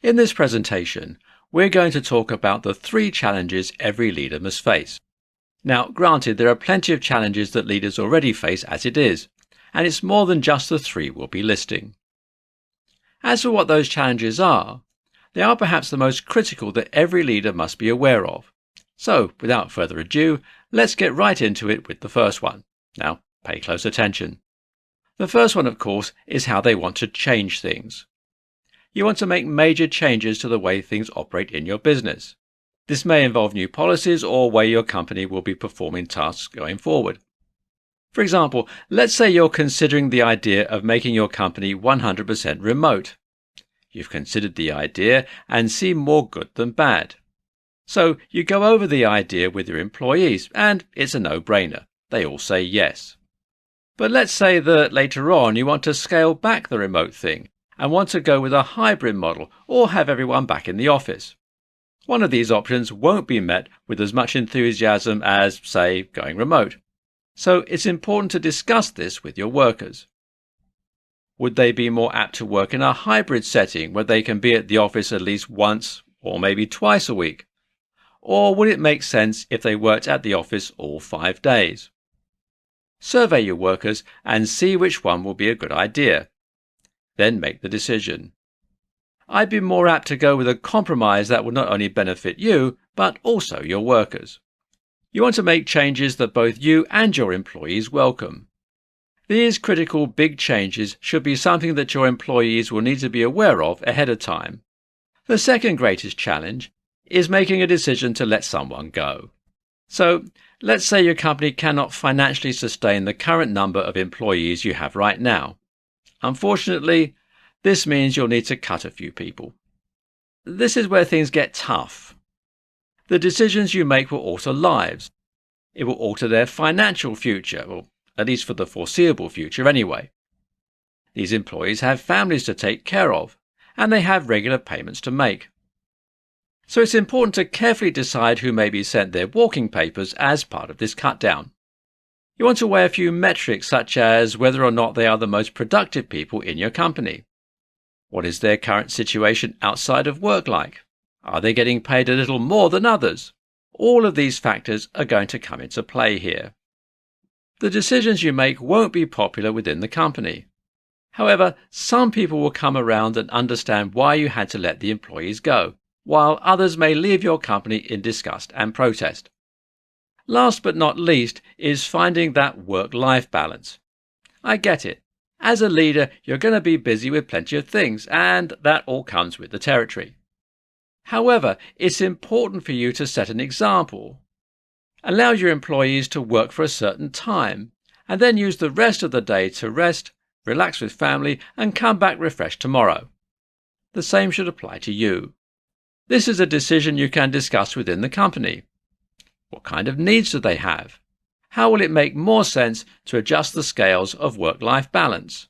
In this presentation, we're going to talk about the 3 challenges every leader must face. Now, granted, there are plenty of challenges that leaders already face as it is, and it's more than just the 3 we'll be listing. As for what those challenges are, they are perhaps the most critical that every leader must be aware of. So, without further ado, let's get right into it with the first one. Now, pay close attention. The first one, of course, is how they want to change things. You want to make major changes to the way things operate in your business. This may involve new policies or way your company will be performing tasks going forward. For example, let's say you're considering the idea of making your company 100% remote. You've considered the idea and see more good than bad. So you go over the idea with your employees and it's a no-brainer. They all say yes. But let's say that later on you want to scale back the remote thing and want to go with a hybrid model or have everyone back in the office. One of these options won't be met with as much enthusiasm as, say, going remote. So it's important to discuss this with your workers. Would they be more apt to work in a hybrid setting where they can be at the office at least once or maybe twice a week? Or would it make sense if they worked at the office all 5 days? Survey your workers and see which one will be a good idea. Then make the decision. I'd be more apt to go with a compromise that will not only benefit you, but also your workers. You want to make changes that both you and your employees welcome. These critical big changes should be something that your employees will need to be aware of ahead of time. The second greatest challenge is making a decision to let someone go. So, let's say your company cannot financially sustain the current number of employees you have right now. Unfortunately, this means you'll need to cut a few people. This is where things get tough. The decisions you make will alter lives. It will alter their financial future, or at least for the foreseeable future anyway. These employees have families to take care of, and they have regular payments to make. So it's important to carefully decide who may be sent their walking papers as part of this cut down. You want to weigh a few metrics such as whether or not they are the most productive people in your company. What is their current situation outside of work like? Are they getting paid a little more than others? All of these factors are going to come into play here. The decisions you make won't be popular within the company. However, some people will come around and understand why you had to let the employees go, while others may leave your company in disgust and protest. Last but not least is finding that work-life balance. I get it. As a leader, you're going to be busy with plenty of things, and that all comes with the territory. However, it's important for you to set an example. Allow your employees to work for a certain time, and then use the rest of the day to rest, relax with family, and come back refreshed tomorrow. The same should apply to you. This is a decision you can discuss within the company. What kind of needs do they have? How will it make more sense to adjust the scales of work-life balance?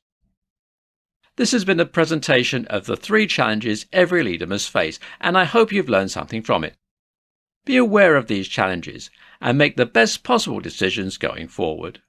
This has been a presentation of the 3 challenges every leader must face, and I hope you've learned something from it. Be aware of these challenges and make the best possible decisions going forward.